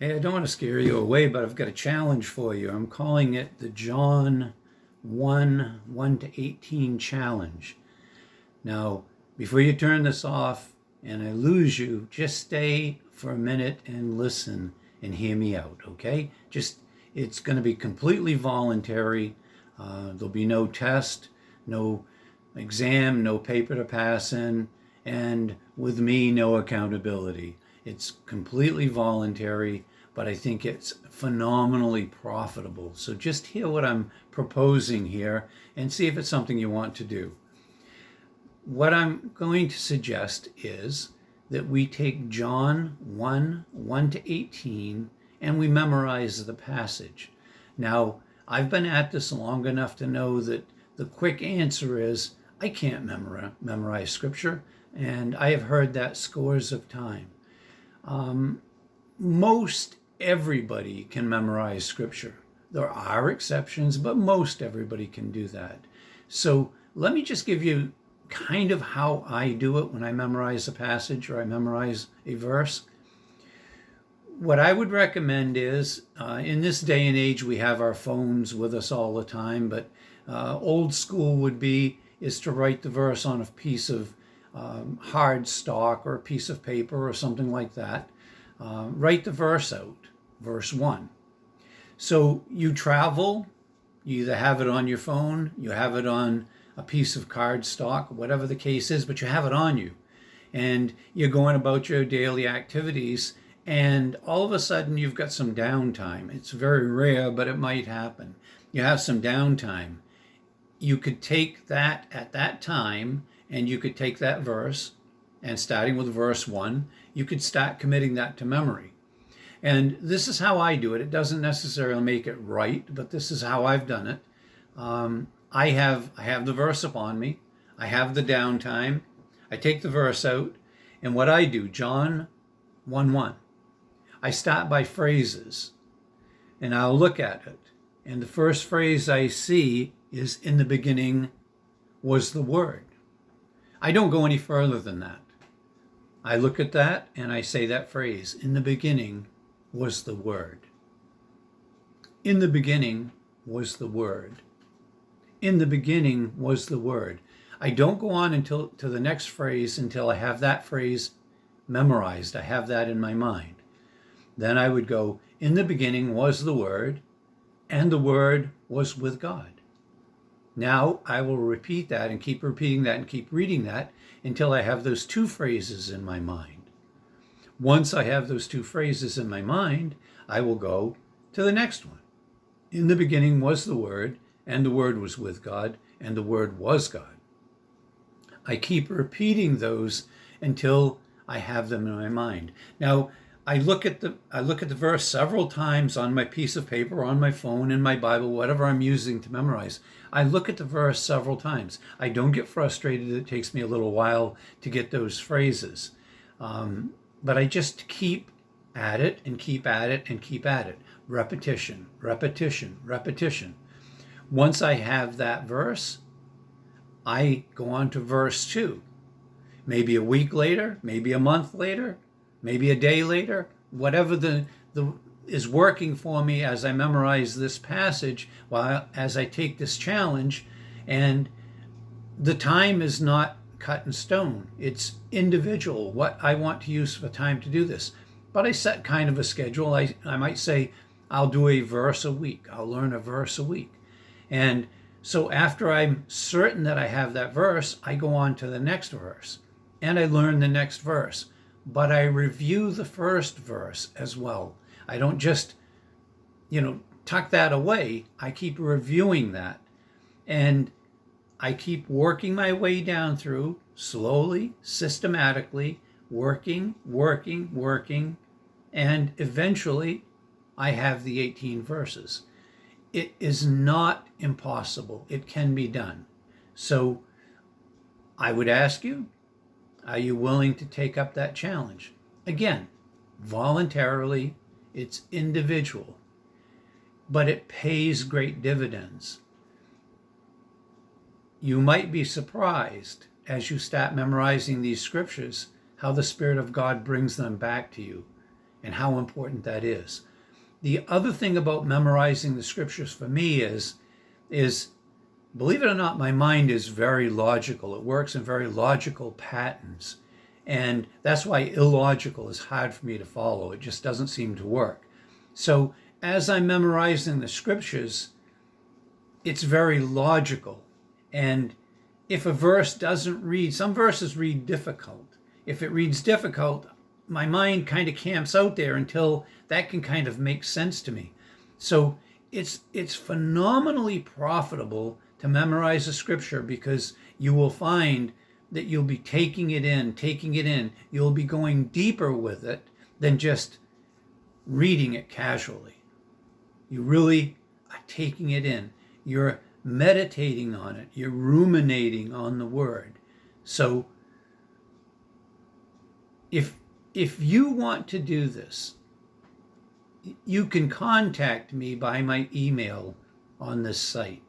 Hey, I don't want to scare you away, but I've got a challenge for you. I'm calling it the John 1 to 18 challenge. Now, before you turn this off and I lose you, just stay for a minute and listen and hear me out, okay? It's going to be completely voluntary. There'll be no test, no exam, no paper to pass in, and with me, no accountability. It's completely voluntary, but I think it's phenomenally profitable. So just hear what I'm proposing here and see if it's something you want to do. What I'm going to suggest is that we take John 1 to 18, and we memorize the passage. Now, I've been at this long enough to know that the quick answer is I can't memorize scripture, and I have heard that scores of times. Most everybody can memorize scripture. There are exceptions, but most everybody can do that. So let me just give you kind of how I do it when I memorize a passage or I memorize a verse. What I would recommend is, in this day and age, we have our phones with us all the time, but old school is to write the verse on a piece of hard stock or a piece of paper or something like that. Write the verse out, verse 1. So you travel, you either have it on your phone, you have it on a piece of cardstock, whatever the case is, but you have it on you. And you're going about your daily activities, and all of a sudden you've got some downtime. It's very rare, but it might happen. You have some downtime. You could take that at that time, and you could take that verse, and starting with verse 1, you could start committing that to memory. And this is how I do it. It doesn't necessarily make it right, but this is how I've done it. I have the verse upon me. I have the downtime. I take the verse out, and what I do, John 1:1, I start by phrases, and I'll look at it. And the first phrase I see is, "In the beginning was the Word." I don't go any further than that. I look at that and I say that phrase, "In the beginning was the Word." In the beginning was the Word. In the beginning was the Word. I don't go on until to the next phrase until I have that phrase memorized. I have that in my mind. Then I would go, "In the beginning was the Word, and the Word was with God." Now I will repeat that and keep repeating that and keep reading that until I have those two phrases in my mind. Once I have those two phrases in my mind, I will go to the next one. In the beginning was the Word, and the Word was with God, and the Word was God. I keep repeating those until I have them in my mind. Now, I look at the verse several times on my piece of paper, on my phone, in my Bible, whatever I'm using to memorize. I look at the verse several times. I don't get frustrated. It takes me a little while to get those phrases. But I just keep at it and keep at it and keep at it. Repetition, repetition, repetition. Once I have that verse, I go on to verse 2. Maybe a week later, maybe a month later, maybe a day later, whatever the is working for me as I memorize this passage, while as I take this challenge. And the time is not cut in stone. It's individual, what I want to use for time to do this. But I set kind of a schedule. I might say, I'll do a verse a week. I'll learn a verse a week. And so after I'm certain that I have that verse, I go on to the next verse and I learn the next verse. But I review the first verse as well. I don't just, tuck that away. I keep reviewing that. And I keep working my way down through slowly, systematically, working, and eventually I have the 18 verses. It is not impossible. It can be done. So I would ask you, are you willing to take up that challenge? Again, voluntarily, it's individual, but it pays great dividends. You might be surprised as you start memorizing these scriptures how the Spirit of God brings them back to you. and how important that is. The other thing about memorizing the scriptures for me is believe it or not, my mind is very logical. It works in very logical patterns. And that's why illogical is hard for me to follow. It just doesn't seem to work. So as I'm memorizing the scriptures, it's very logical. And if a verse doesn't read, some verses read difficult. If it reads difficult, my mind kind of camps out there until that can kind of make sense to me. So it's phenomenally profitable to memorize the scripture, because you will find that you'll be taking it in. You'll be going deeper with it than just reading it casually. You really are taking it in. You're meditating on it. You're ruminating on the word. So if you want to do this, you can contact me by my email on this site.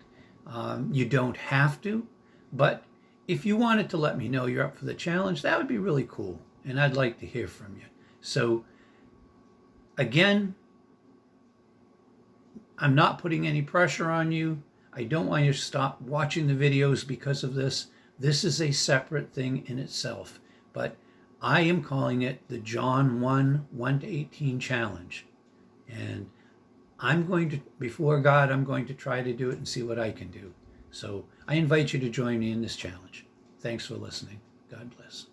You don't have to, but if you wanted to let me know you're up for the challenge, that would be really cool, and I'd like to hear from you. So again, I'm not putting any pressure on you. I don't want you to stop watching the videos because of this. This is a separate thing in itself, but I am calling it the John 1:1-18 challenge. And I'm going to, before God, I'm going to try to do it and see what I can do. So I invite you to join me in this challenge. Thanks for listening. God bless.